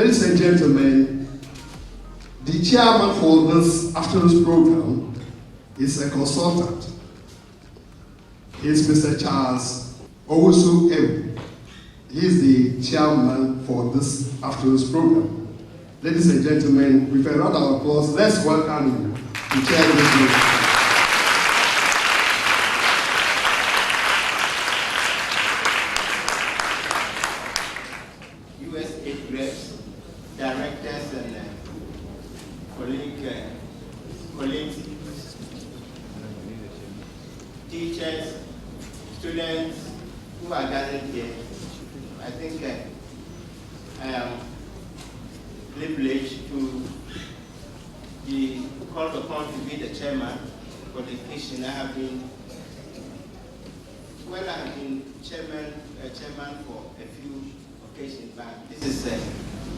Ladies and gentlemen, the chairman for this afternoon's program is a consultant. He is Mr. Charles Owusu Ewu. He is the chairman for this afternoon's program. Ladies and gentlemen, with a round of applause, let's welcome him to chair this program. Directors and colleagues, teachers, students who are gathered here. I think I am privileged to be called upon to be the chairman for the occasion. I have been chairman for a few occasions, but this is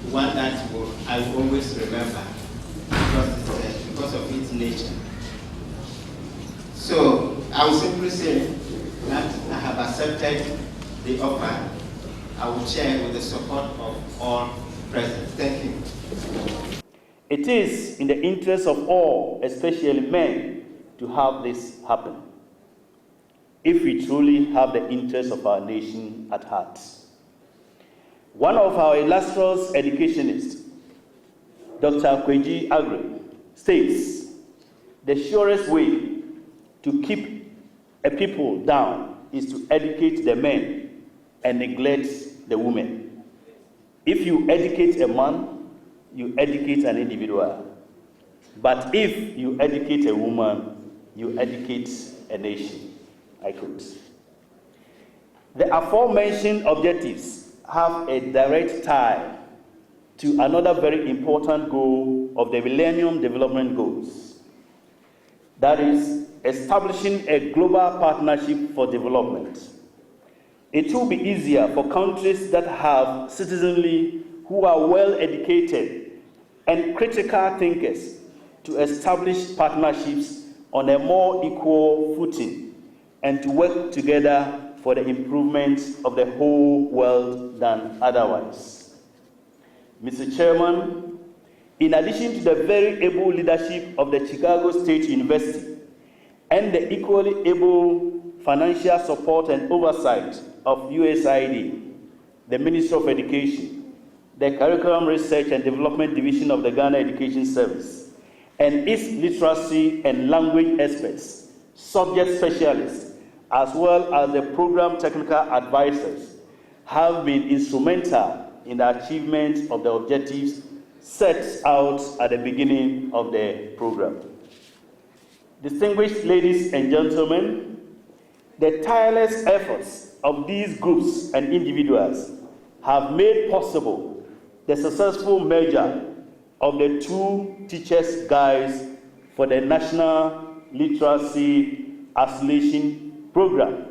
one that I will always remember because of its nature. So I will simply say that I have accepted the offer. I will chair with the support of all present. Thank you. It is in the interest of all, especially men, to have this happen, if we truly have the interest of our nation at heart. One of our illustrious educationists, Dr. Kweji Aggrey, states, the surest way to keep a people down is to educate the men and neglect the women. If you educate a man, you educate an individual. But if you educate a woman, you educate a nation. I quote. The aforementioned objectives have a direct tie to another very important goal of the Millennium Development Goals. That is, establishing a global partnership for development. It will be easier for countries that have citizenry who are well educated and critical thinkers to establish partnerships on a more equal footing and to work together for the improvement of the whole world than otherwise. Mr. Chairman, in addition to the very able leadership of the Chicago State University and the equally able financial support and oversight of USAID, the Ministry of Education, the Curriculum Research and Development Division of the Ghana Education Service, and its literacy and language experts, subject specialists, as well as the program technical advisors, have been instrumental in the achievement of the objectives set out at the beginning of the program. Distinguished ladies and gentlemen, the tireless efforts of these groups and individuals have made possible the successful merger of the two teachers' guides for the National Literacy Acceleration Program,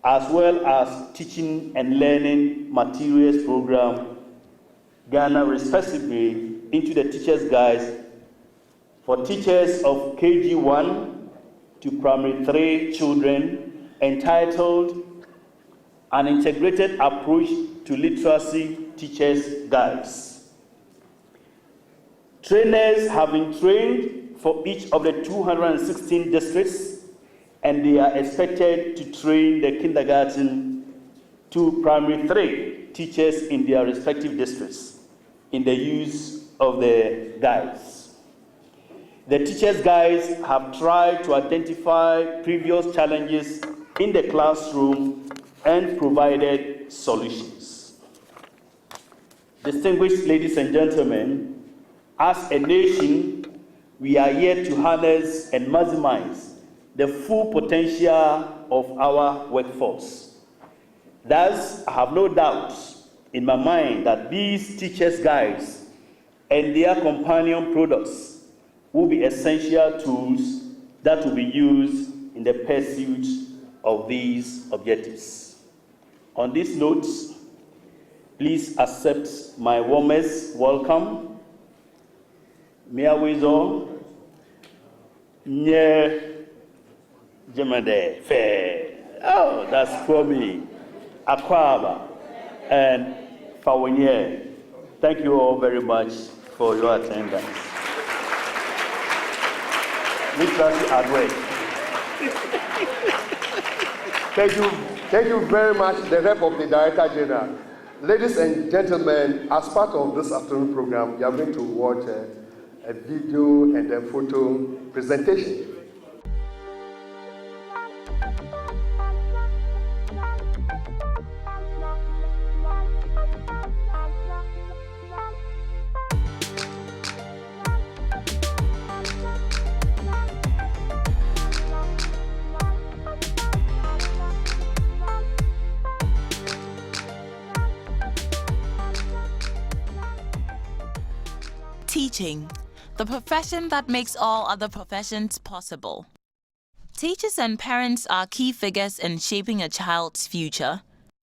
as well as Teaching and Learning Materials Program, Ghana, respectively, into the teachers' guides for teachers of KG1 to Primary 3 children, entitled An Integrated Approach to Literacy Teachers' Guides. Trainers have been trained for each of the 216 districts, and they are expected to train the kindergarten to Primary 3 teachers in their respective districts in the use of the guides. The teachers' guides have tried to identify previous challenges in the classroom and provided solutions. Distinguished ladies and gentlemen, as a nation, we are yet to harness and maximize the full potential of our workforce. Thus, I have no doubt in my mind that these teachers' guides and their companion products will be essential tools that will be used in the pursuit of these objectives. On this note, please accept my warmest welcome. Miawizo Nye Jemade Fair. Oh, that's for me. Akwaba and Fawonye. Thank you all very much for your attendance. Literally at work. Thank you very much, the rep of the Director General. Ladies and gentlemen, as part of this afternoon program, you are going to watch a video and a photo presentation. Teaching, the profession that makes all other professions possible. Teachers and parents are key figures in shaping a child's future.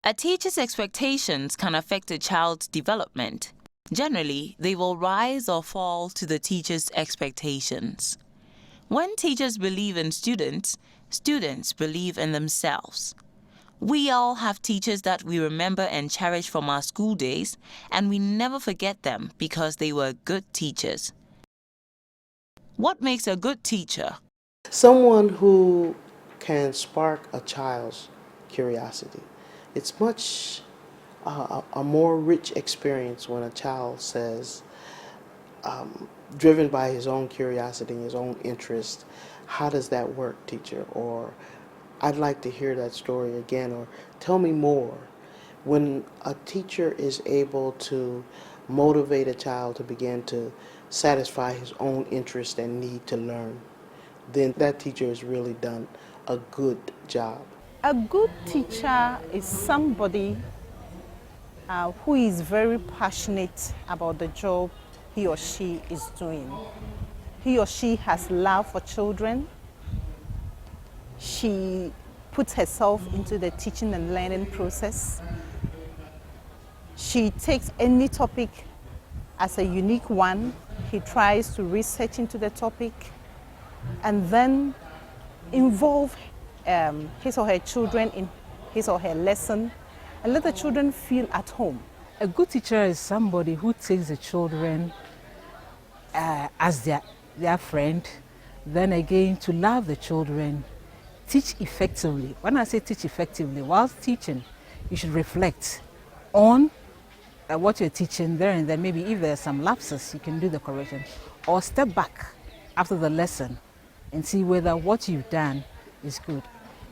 A teacher's expectations can affect a child's development. Generally, they will rise or fall to the teacher's expectations. When teachers believe in students, students believe in themselves. We all have teachers that we remember and cherish from our school days, and we never forget them because they were good teachers. What makes a good teacher? Someone who can spark a child's curiosity. It's much a more rich experience when a child says, driven by his own curiosity and his own interest, how does that work, teacher? Or I'd like to hear that story again, or tell me more. When a teacher is able to motivate a child to begin to satisfy his own interest and need to learn, then that teacher has really done a good job. A good teacher is somebody who is very passionate about the job he or she is doing. He or she has love for children. She puts herself into the teaching and learning process. She takes any topic as a unique one. He tries to research into the topic and then involve his or her children in his or her lesson and let the children feel at home. A good teacher is somebody who takes the children as their friend, then again to love the children, teach effectively. When I say teach effectively, whilst teaching, you should reflect on what you're teaching there, and then maybe if there's some lapses, you can do the correction. Or step back after the lesson and see whether what you've done is good.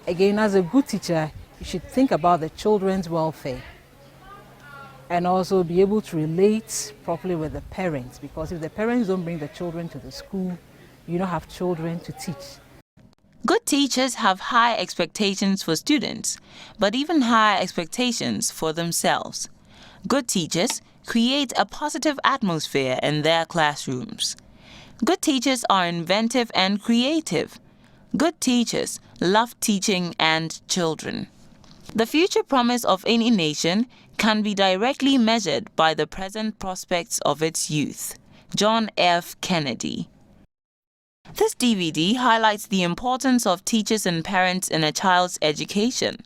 Again, as a good teacher, you should think about the children's welfare and also be able to relate properly with the parents, because if the parents don't bring the children to the school, you don't have children to teach. Good teachers have high expectations for students, but even higher expectations for themselves. Good teachers create a positive atmosphere in their classrooms. Good teachers are inventive and creative. Good teachers love teaching and children. The future promise of any nation can be directly measured by the present prospects of its youth. John F. Kennedy. This DVD highlights the importance of teachers and parents in a child's education.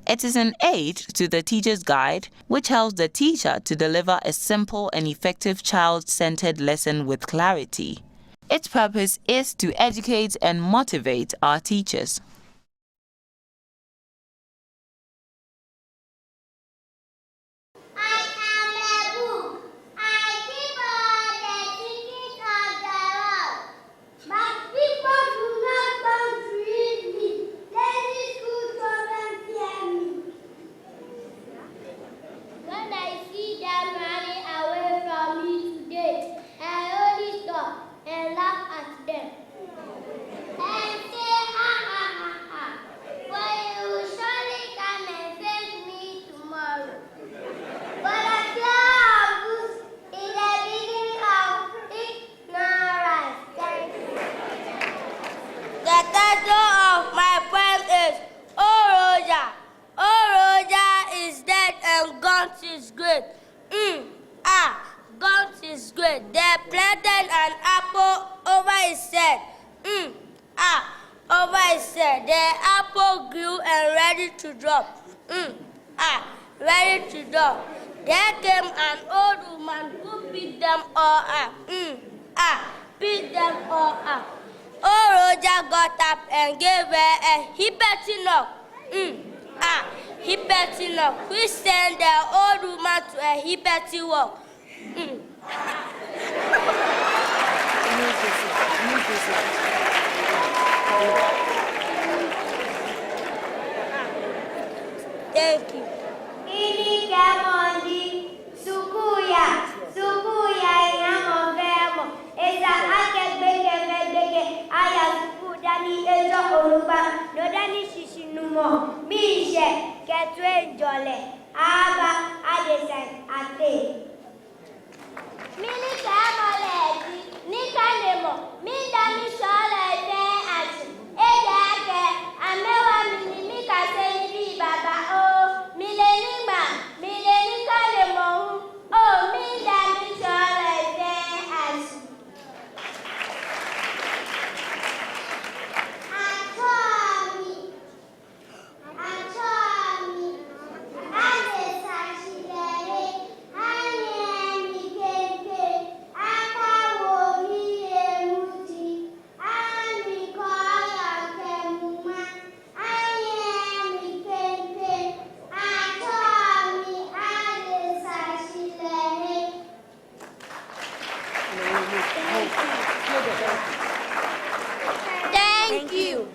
It is an aid to the teacher's guide, which helps the teacher to deliver a simple and effective child-centered lesson with clarity. Its purpose is to educate and motivate our teachers. ready to die. There came an old woman who picked them all up. Picked them all up. Old Roger got up and gave her a hippity knock. Hippity knock, which sent the old woman to a hippity walk. Thank you. Ini kamondi sukuya inamovemo eza akebeke aya suku dani ezo oluba no dani shishinumo mishe ketwe jole aba adesan ate mini kamoleti nikanemo mindani shole te ati eke amewa mini mikase ibi baba o milenima milenikale o mindani shole te ati Antomi ane sashilere ane mikeke akawo miye muti ani koya kemuma ane mikeke Antomi ane sashilere. Thank you.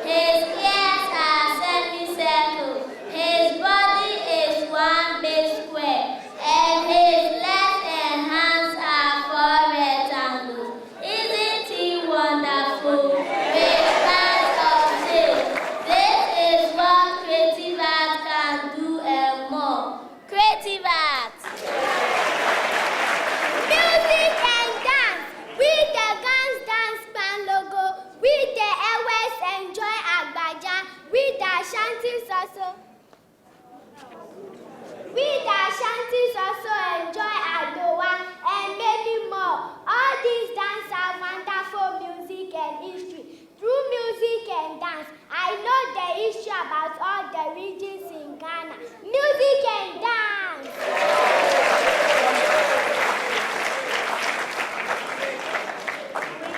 His ears are semicircle. dance. I know the issue about all the regions in Ghana. Music and dance.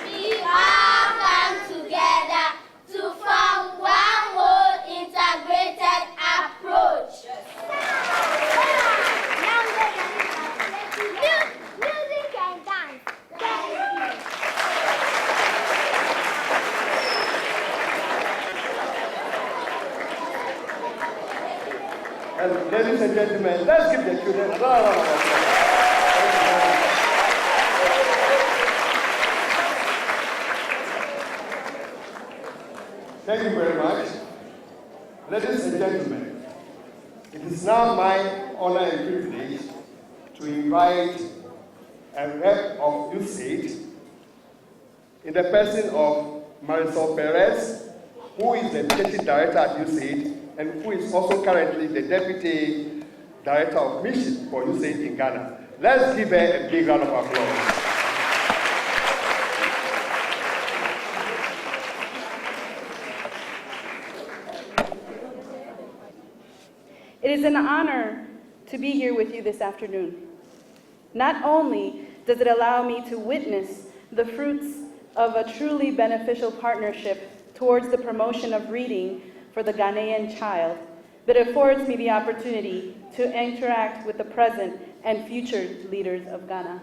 We all come together to form one whole integrated approach. Music and dance. Thank you. Ladies and gentlemen, let's give the children a round of applause. Thank you very much. Ladies and gentlemen, it is now my honor and privilege to invite a rep of USAID in the person of Marisol Perez, who is the Executive Director at USAID and who is also currently the Deputy Director of Mission for USAID in Ghana. Let's give her a big round of applause. It is an honor to be here with you this afternoon. Not only does it allow me to witness the fruits of a truly beneficial partnership towards the promotion of reading for the Ghanaian child, but it affords me the opportunity to interact with the present and future leaders of Ghana.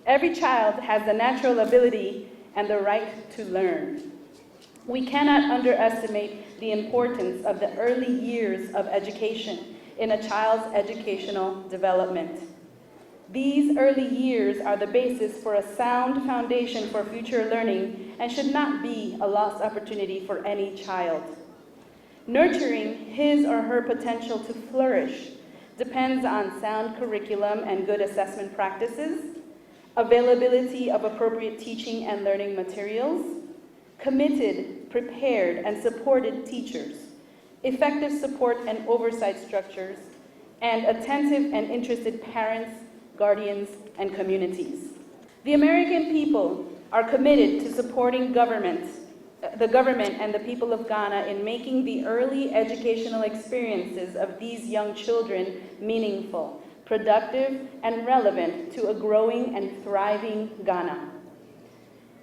Every child has the natural ability and the right to learn. We cannot underestimate the importance of the early years of education in a child's educational development. These early years are the basis for a sound foundation for future learning and should not be a lost opportunity for any child. Nurturing his or her potential to flourish depends on sound curriculum and good assessment practices, availability of appropriate teaching and learning materials, committed, prepared, and supported teachers, effective support and oversight structures, and attentive and interested parents, guardians, and communities. The American people are committed to supporting the government and the people of Ghana in making the early educational experiences of these young children meaningful, productive, and relevant to a growing and thriving Ghana.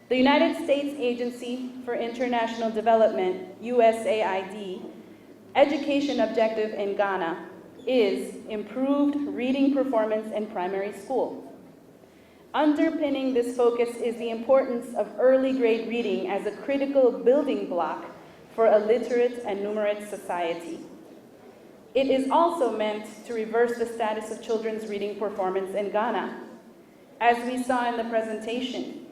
The United States Agency for International Development, USAID, education objective in Ghana is improved reading performance in primary school. Underpinning this focus is the importance of early grade reading as a critical building block for a literate and numerate society. It is also meant to reverse the status of children's reading performance in Ghana. As we saw in the presentation,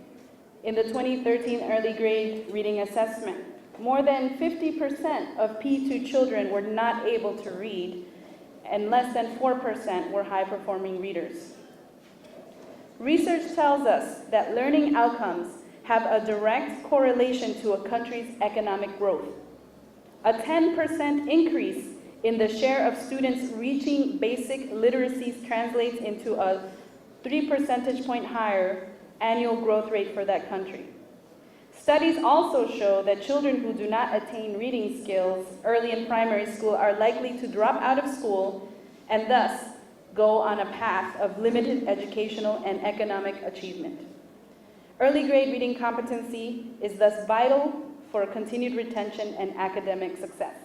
in the 2013 early grade reading assessment, more than 50% of P2 children were not able to read, and less than 4% were high-performing readers. Research tells us that learning outcomes have a direct correlation to a country's economic growth. A 10% increase in the share of students reaching basic literacies translates into a 3 percentage point higher annual growth rate for that country. Studies also show that children who do not attain reading skills early in primary school are likely to drop out of school and thus go on a path of limited educational and economic achievement. Early grade reading competency is thus vital for continued retention and academic success.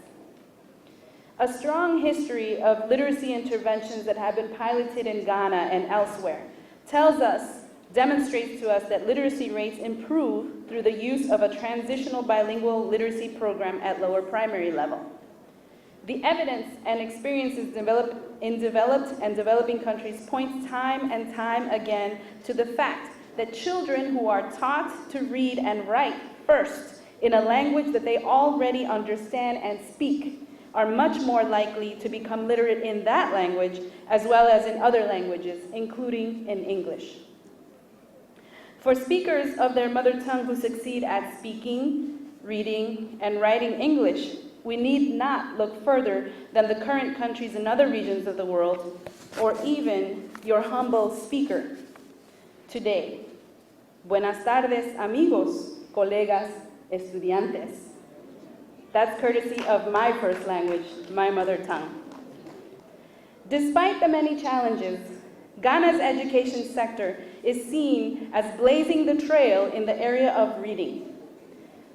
A strong history of literacy interventions that have been piloted in Ghana and elsewhere demonstrates to us that literacy rates improve through the use of a transitional bilingual literacy program at lower primary level. The evidence and experiences in developed and developing countries points time and time again to the fact that children who are taught to read and write first in a language that they already understand and speak are much more likely to become literate in that language as well as in other languages, including in English. For speakers of their mother tongue who succeed at speaking, reading, and writing English, we need not look further than the current countries in other regions of the world, or even your humble speaker today. Buenas tardes, amigos, colegas, estudiantes. That's courtesy of my first language, my mother tongue. Despite the many challenges, Ghana's education sector is seen as blazing the trail in the area of reading,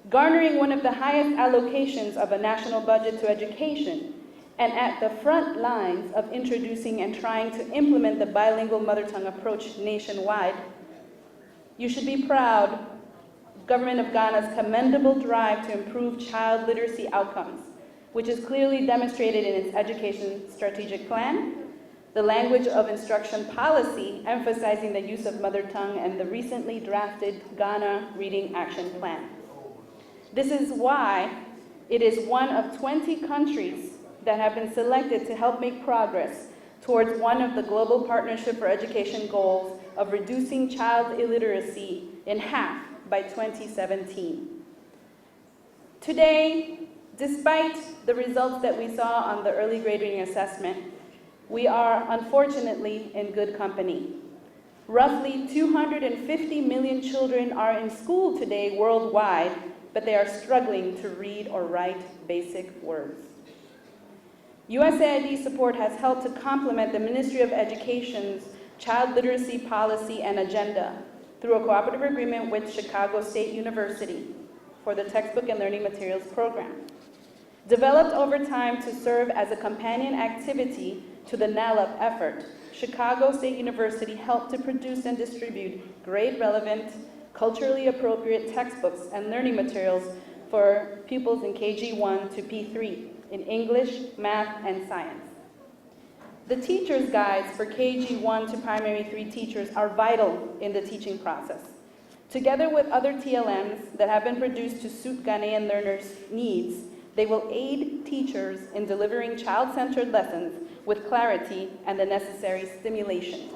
garnering one of the highest allocations of a national budget to education, and at the front lines of introducing and trying to implement the bilingual mother tongue approach nationwide. You should be proud Government of Ghana's commendable drive to improve child literacy outcomes, which is clearly demonstrated in its education strategic plan, the language of instruction policy emphasizing the use of mother tongue, and the recently drafted Ghana Reading Action Plan. This is why it is one of 20 countries that have been selected to help make progress towards one of the Global Partnership for Education goals of reducing child illiteracy in half by 2017. Today, despite the results that we saw on the early grade reading assessment, we are unfortunately in good company. Roughly 250 million children are in school today worldwide, but they are struggling to read or write basic words. USAID support has helped to complement the Ministry of Education's child literacy policy and agenda through a cooperative agreement with Chicago State University for the Textbook and Learning Materials Program. Developed over time to serve as a companion activity to the NALAP effort, Chicago State University helped to produce and distribute grade-relevant, culturally appropriate textbooks and learning materials for pupils in KG1 to P3 in English, math, and science. The teacher's guides for KG1 to primary 3 teachers are vital in the teaching process. Together with other TLMs that have been produced to suit Ghanaian learners' needs, they will aid teachers in delivering child-centered lessons with clarity and the necessary stimulation.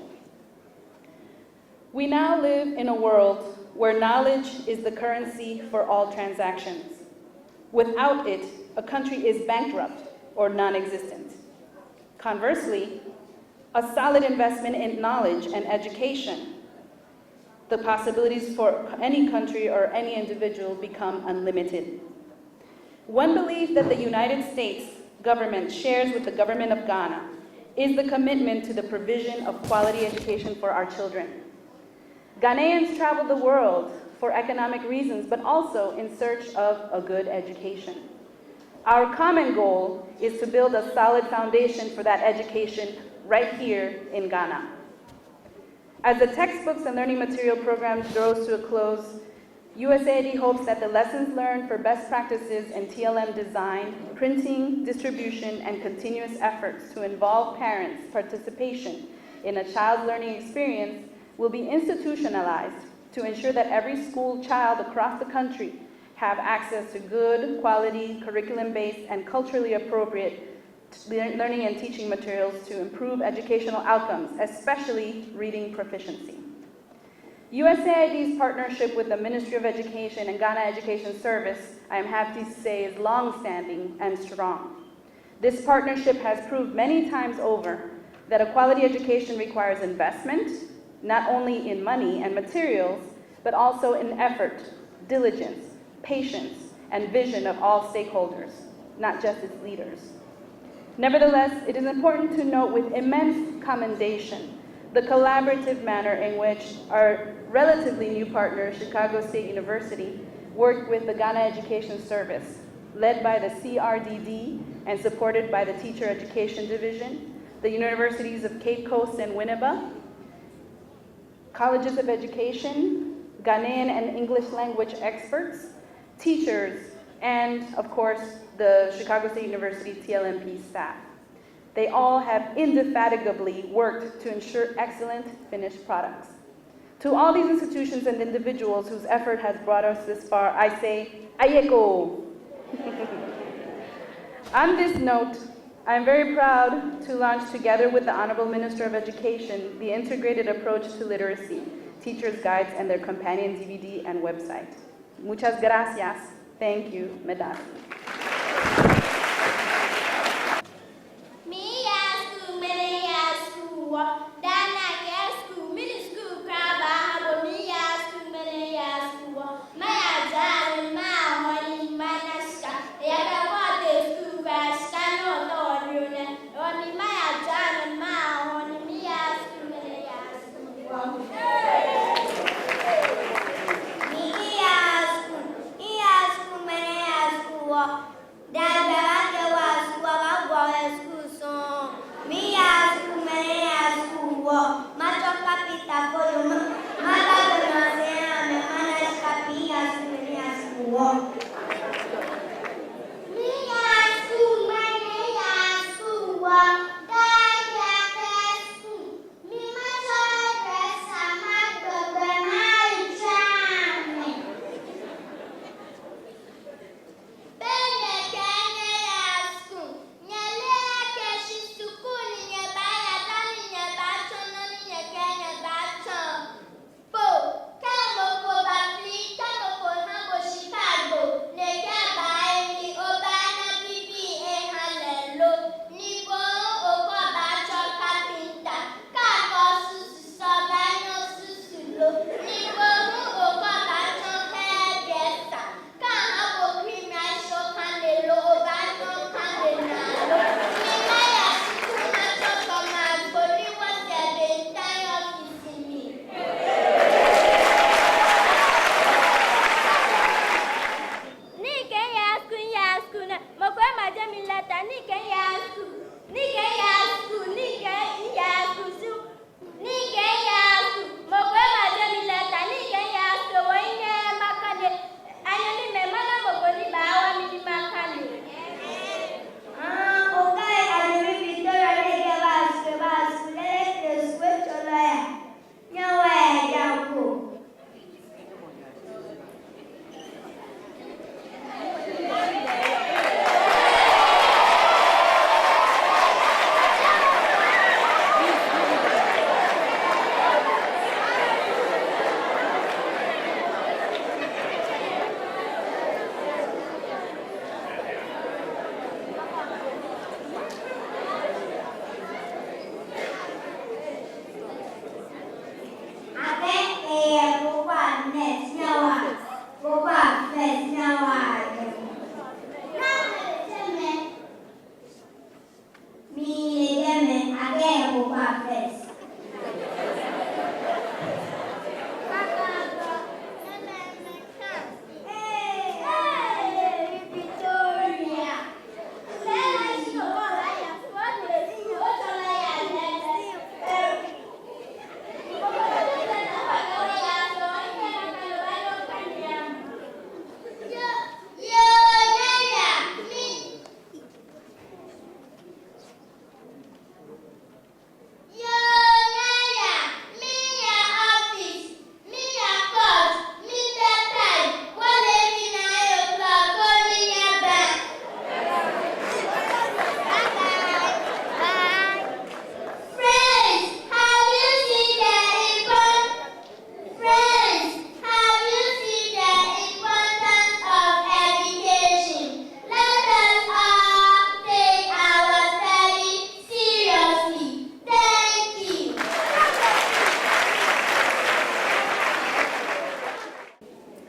We now live in a world where knowledge is the currency for all transactions. Without it, a country is bankrupt or non-existent. Conversely, a solid investment in knowledge and education, the possibilities for any country or any individual become unlimited. One belief that the United States government shares with the government of Ghana is the commitment to the provision of quality education for our children. Ghanaians travel the world for economic reasons, but also in search of a good education. Our common goal is to build a solid foundation for that education right here in Ghana. As the textbooks and learning material program draws to a close, USAID hopes that the lessons learned for best practices in TLM design, printing, distribution, and continuous efforts to involve parents' participation in a child's learning experience will be institutionalized to ensure that every school child across the country have access to good, quality, curriculum-based, and culturally appropriate learning and teaching materials to improve educational outcomes, especially reading proficiency. USAID's partnership with the Ministry of Education and Ghana Education Service, I am happy to say, is long-standing and strong. This partnership has proved many times over that a quality education requires investment, not only in money and materials, but also in effort, diligence, patience, and vision of all stakeholders, not just its leaders. Nevertheless, it is important to note with immense commendation the collaborative manner in which our relatively new partner, Chicago State University, worked with the Ghana Education Service, led by the CRDD and supported by the Teacher Education Division, the Universities of Cape Coast and Winneba, colleges of education, Ghanaian and English language experts, teachers, and of course, the Chicago State University TLMP staff. They all have indefatigably worked to ensure excellent finished products. To all these institutions and individuals whose effort has brought us this far, I say, Ayeko! On this note, I am very proud to launch, together with the Honorable Minister of Education, the Integrated Approach to Literacy, Teachers' Guides, and their companion DVD and website. Muchas gracias. Thank you, Medasi. Yeah.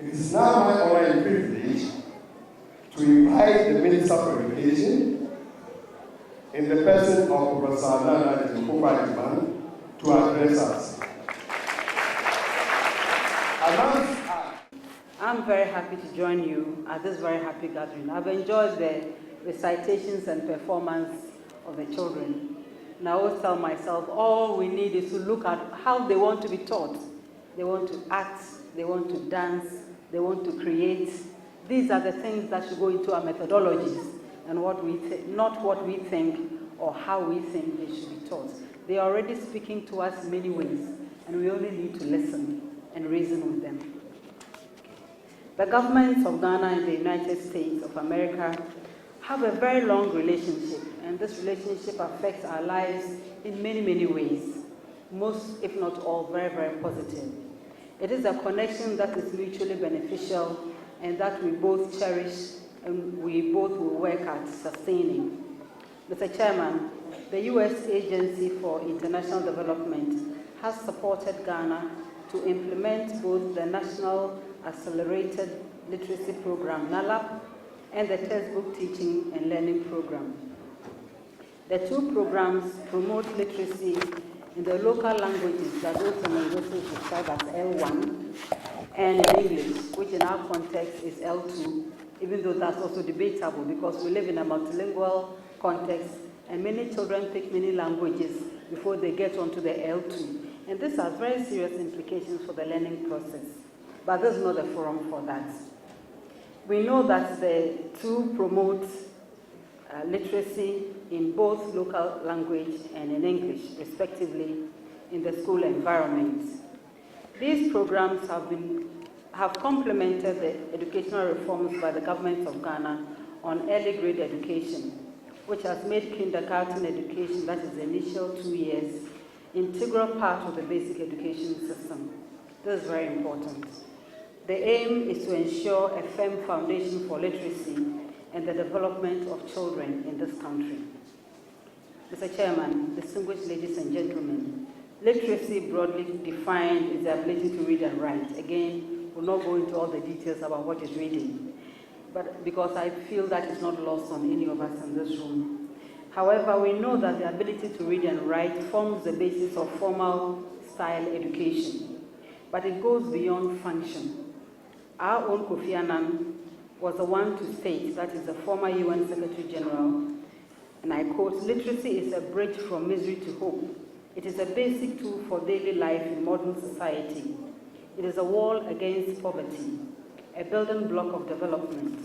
It is now my honor and privilege to invite the Minister for Education, in the person of Professor Nana Jimpofa to address us. I'm very happy to join you at this very happy gathering. I've enjoyed the recitations and performance of the children. And I always tell myself, all we need is to look at how they want to be taught. They want to act, they want to dance, they want to create. These are the things that should go into our methodologies and not what we think or how we think they should be taught. They are already speaking to us in many ways, and we only need to listen and reason with them. The governments of Ghana and the United States of America have a very long relationship, and this relationship affects our lives in many, many ways. Most, if not all, very, very positive. It is a connection that is mutually beneficial and that we both cherish and we both will work at sustaining. Mr. Chairman, the U.S. Agency for International Development has supported Ghana to implement both the National Accelerated Literacy Program, NALAP, and the Textbook Teaching and Learning Program. The two programs promote literacy in the local languages that those linguists describe as L1, and in English, which in our context is L2, even though that's also debatable because we live in a multilingual context and many children pick many languages before they get onto the L2. And this has very serious implications for the learning process. But this is not the forum for that. We know that the two promote literacy in both local language and in English, respectively, in the school environment. These programs have complemented the educational reforms by the government of Ghana on early grade education, which has made kindergarten education, that is the initial 2 years, integral part of the basic education system. This is very important. The aim is to ensure a firm foundation for literacy and the development of children in this country. Mr. Chairman, distinguished ladies and gentlemen, literacy broadly defined is the ability to read and write. Again, we'll not go into all the details about what is reading, but because I feel that is not lost on any of us in this room. However, we know that the ability to read and write forms the basis of formal style education, but it goes beyond function. Our own Kofi Annan was the one to state, that is the former UN Secretary General, and I quote, "Literacy is a bridge from misery to hope. It is a basic tool for daily life in modern society. It is a wall against poverty, a building block of development.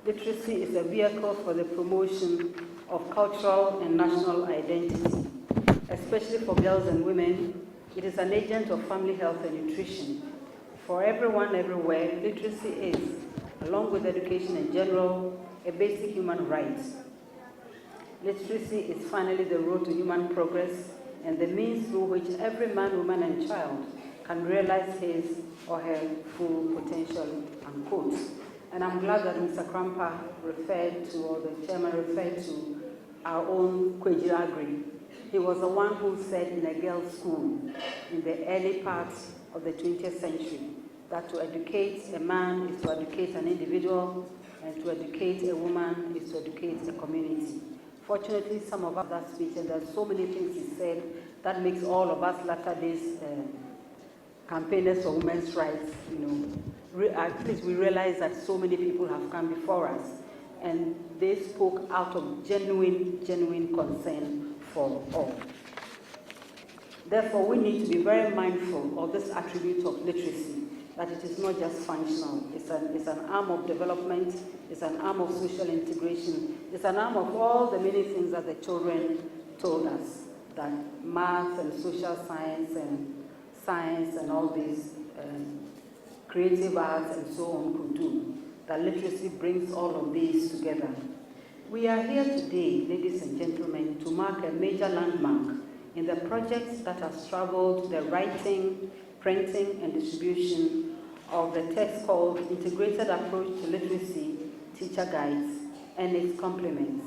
Literacy is a vehicle for the promotion of cultural and national identity, especially for girls and women. It is an agent of family health and nutrition. For everyone, everywhere, literacy is, along with education in general, a basic human right. Literacy is finally the road to human progress and the means through which every man, woman, and child can realize his or her full potential," unquote. And I'm glad that Mr. Krampa referred to, or the chairman referred to, our own Kweji Agri. He was the one who said in a girls' school in the early parts of the 20th century that to educate a man is to educate an individual, and to educate a woman is to educate a community. Fortunately, some of us that speech, and there's so many things he said that makes all of us latter days campaigners for women's rights, at least we realize that so many people have come before us, and they spoke out of genuine concern for all. Therefore, we need to be very mindful of this attribute of literacy, that it is not just functional. It's an arm of development, it's an arm of social integration, it's an arm of all the many things that the children told us, that math and social science and all these creative arts and so on could do, that literacy brings all of these together. We are here today, ladies and gentlemen, to mark a major landmark in the projects that have traveled the writing, printing, and distribution of the text called Integrated Approach to Literacy Teacher Guides and its complements.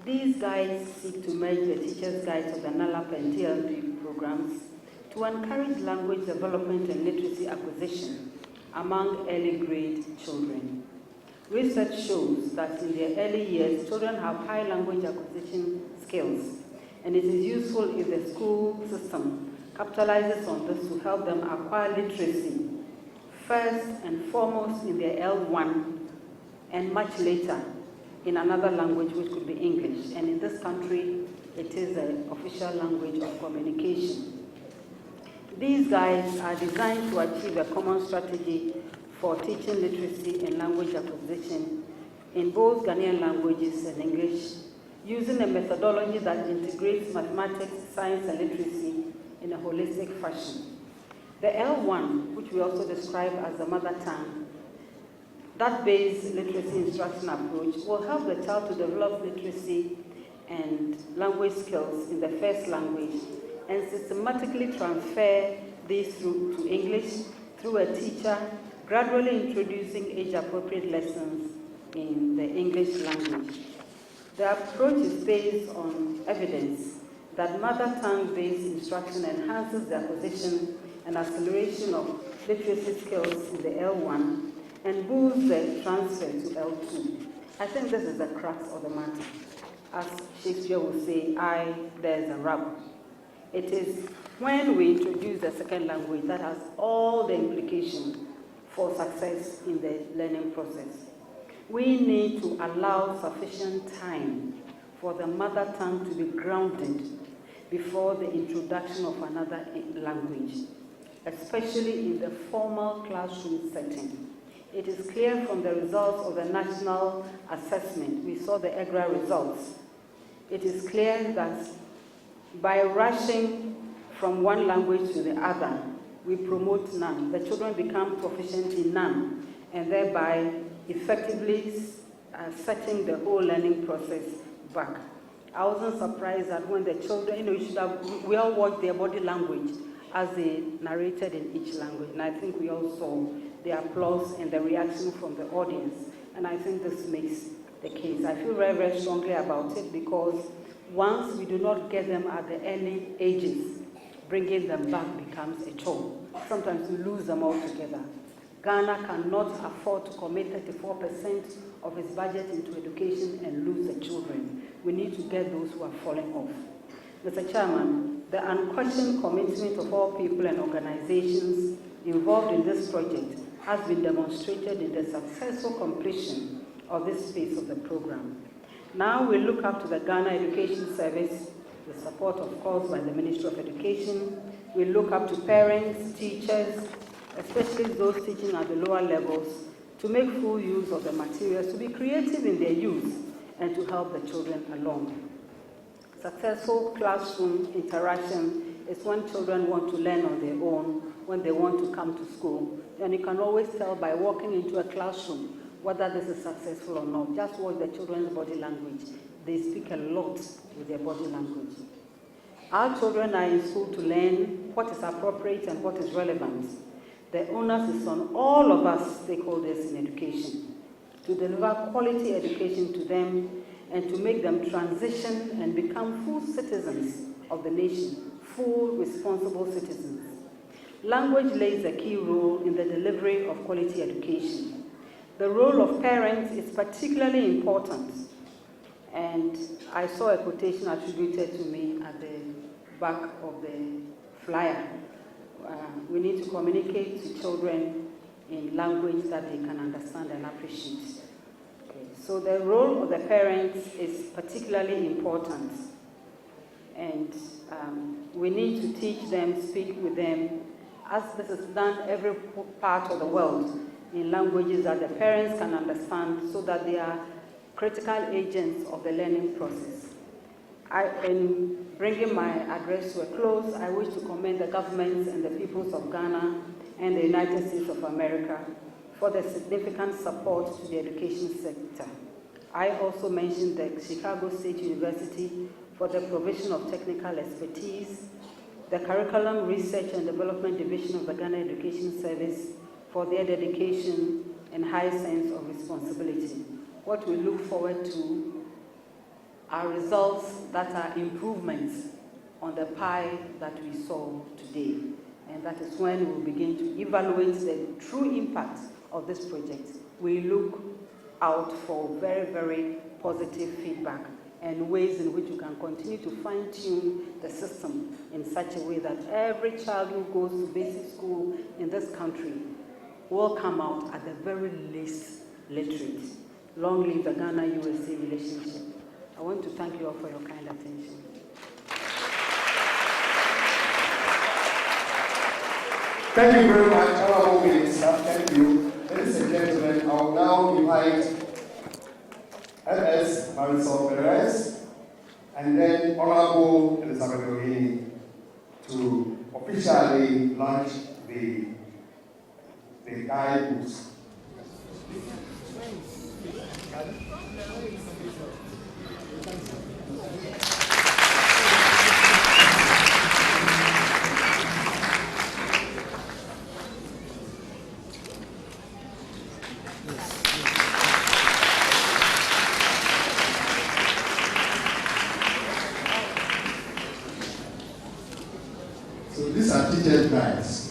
These guides seek to merge the teacher's guides of the NALAP and TLP programs to encourage language development and literacy acquisition among early grade children. Research shows that in their early years, children have high language acquisition skills, and it is useful if the school system capitalizes on this to help them acquire literacy, first and foremost in their L1, and much later in another language, which could be English. And in this country, it is the official language of communication. These guides are designed to achieve a common strategy for teaching literacy and language acquisition in both Ghanaian languages and English, using a methodology that integrates mathematics, science, and literacy in a holistic fashion. The L1, which we also describe as the mother tongue, that based literacy instruction approach will help the child to develop literacy and language skills in the first language and systematically transfer these through to English through a teacher, gradually introducing age-appropriate lessons in the English language. The approach is based on evidence that mother tongue-based instruction enhances the acquisition and acceleration of literacy skills in the L1 and boosts the transfer to L2. I think this is the crux of the matter. As Shakespeare would say, there's a rub. It is when we introduce the second language that has all the implications for success in the learning process. We need to allow sufficient time for the mother tongue to be grounded before the introduction of another language, especially in the formal classroom setting. It is clear from the results of the national assessment, we saw the EGRA results. It is clear that by rushing from one language to the other, we promote none. The children become proficient in none, and thereby effectively setting the whole learning process back. I wasn't surprised that when the children, we all watched their body language as they narrated in each language, and I think we all saw the applause and the reaction from the audience, and I think this makes the case. I feel very, very strongly about it because once we do not get them at the early ages, bringing them back becomes a chore. Sometimes we lose them altogether. Ghana cannot afford to commit 34% of its budget into education and lose the children. We need to get those who are falling off. Mr. Chairman, the unquestioned commitment of all people and organizations involved in this project has been demonstrated in the successful completion of this phase of the program. Now we look up to the Ghana Education Service, with support, of course, by the Ministry of Education. We look up to parents, teachers, especially those teaching at the lower levels, to make full use of the materials, to be creative in their use, and to help the children along. Successful classroom interaction is when children want to learn on their own, when they want to come to school. And you can always tell by walking into a classroom whether this is successful or not. Just watch the children's body language. They speak a lot with their body language. Our children are in school to learn what is appropriate and what is relevant. The onus is on all of us stakeholders in education to deliver quality education to them and to make them transition and become full citizens of the nation, full responsible citizens. Language plays a key role in the delivery of quality education. The role of parents is particularly important, and I saw a quotation attributed to me at the back of the flyer. We need to communicate to children in language that they can understand and appreciate. Okay. So the role of the parents is particularly important, and we need to teach them, speak with them, as this is done every part of the world, in languages that the parents can understand so that they are critical agents of the learning process. In bringing my address to a close, I wish to commend the governments and the peoples of Ghana and the United States of America for the significant support to the education sector. I also mentioned the Chicago State University for the provision of technical expertise, the Curriculum Research and Development Division of the Ghana Education Service for their dedication and high sense of responsibility. What we look forward to are results that are improvements on the pie that we saw today. And that is when we'll begin to evaluate the true impact of this project. We look out for very, very positive feedback and ways in which we can continue to fine-tune the system in such a way that every child who goes to basic school in this country will come out at the very least literate. Long live the Ghana-USA relationship. I want to thank you all for your kind attention. Thank you very much, Honorable Minister. Thank you. Ladies and gentlemen, I will now invite MS Marisol Perez and then Honorable Elizabeth Ogini to officially launch the guidebooks. So these are teachers' guides.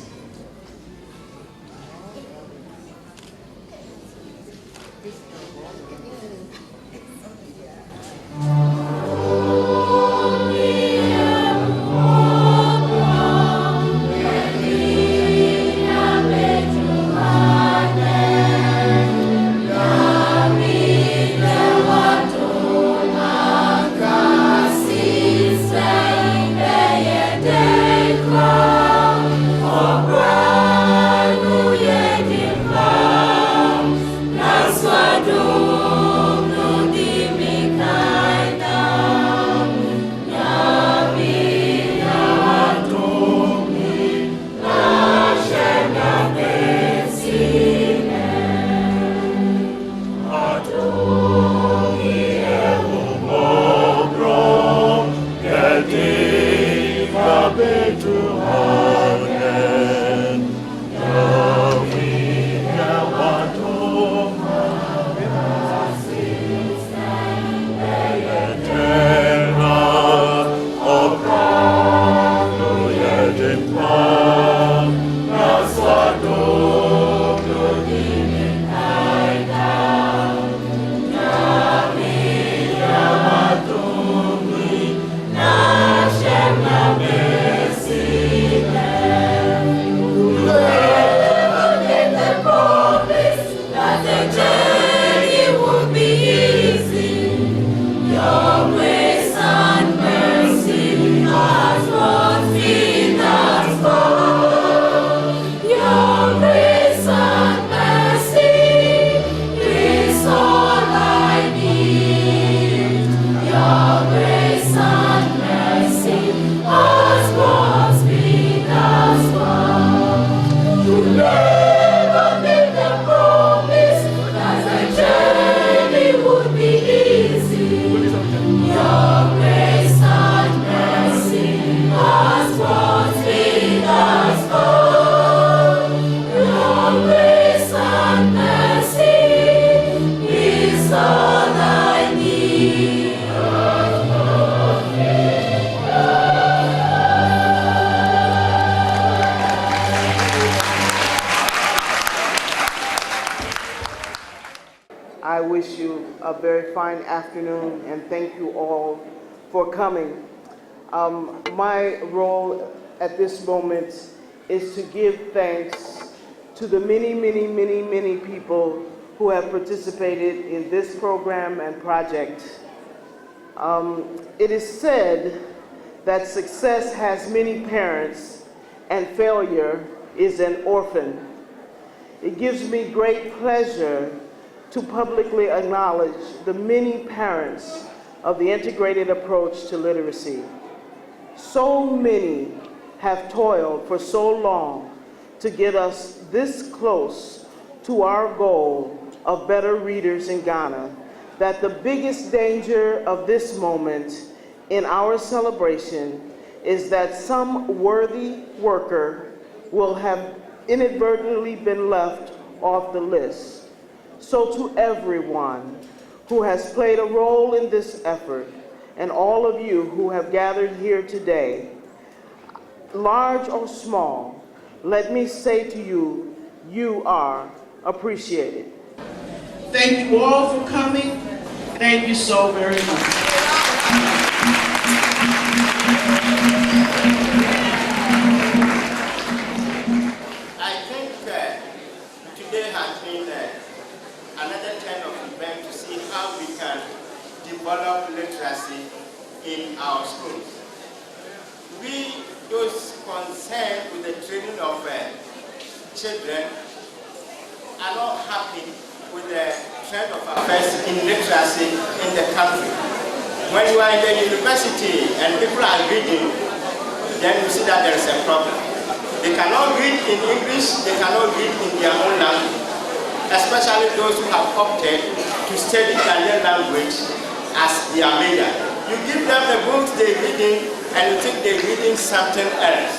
I wish you a very fine afternoon and thank you all for coming. My role at this moment is to give thanks to the many people who have participated in this program and project. It is said that success has many parents and failure is an orphan. It gives me great pleasure to publicly acknowledge the many parents of the integrated approach to literacy. So many have toiled for so long to get us this close to our goal of better readers in Ghana that the biggest danger of this moment in our celebration is that some worthy worker will have inadvertently been left off the list. So to everyone who has played a role in this effort, and all of you who have gathered here today, large or small, let me say to you, you are appreciated. Thank you all for coming. Thank you so very much. I think today has been another kind of event to see how we can develop literacy in our schools. We, those concerned with the training of children, are not happy with the trend of affairs in literacy in the country. When you are in the university and people are reading, then you see that there is a problem. They cannot read in English, they cannot read in their own language, especially those who have opted to study their language as their major. You give them the books they're reading and you think they're reading something else.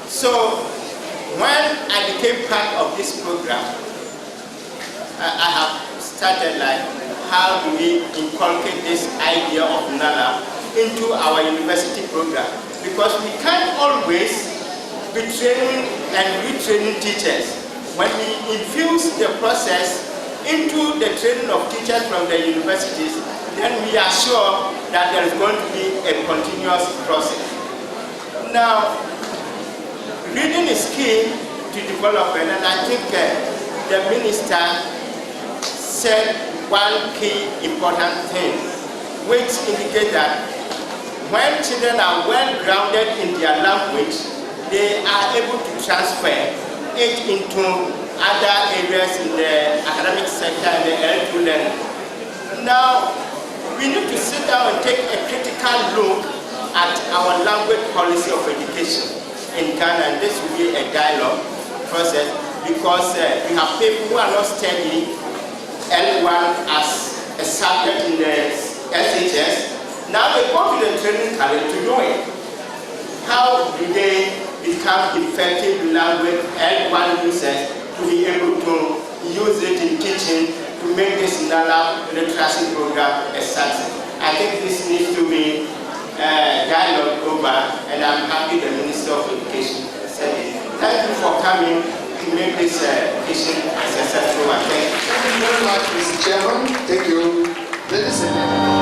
So when I became part of this program, I have started like, how do we inculcate this idea of NALA into our university program? Because we can't always be training and retraining teachers. When we infuse the process into the training of teachers from the universities, then we are sure that there is going to be a continuous process. Now, reading is key to development, and I think the minister said one key important thing, which indicates that when children are well grounded in their language, they are able to transfer it into other areas in the academic sector and the L2 learning. Now, we need to sit down and take a critical look at our language policy of education in Ghana, and this will be a dialogue process, because we have people who are not studying L1 as a subject in the SHS. Now they go to the training college to do it. How do they become effective language L1 users to be able to use it in teaching to make this NALA literacy program a success? I think this needs to be dialogue over, and I'm happy the Minister of Education said it. Thank you for coming to make this education a successful one. Thank you very much, Mr. Chairman. Thank you. Ladies and gentlemen.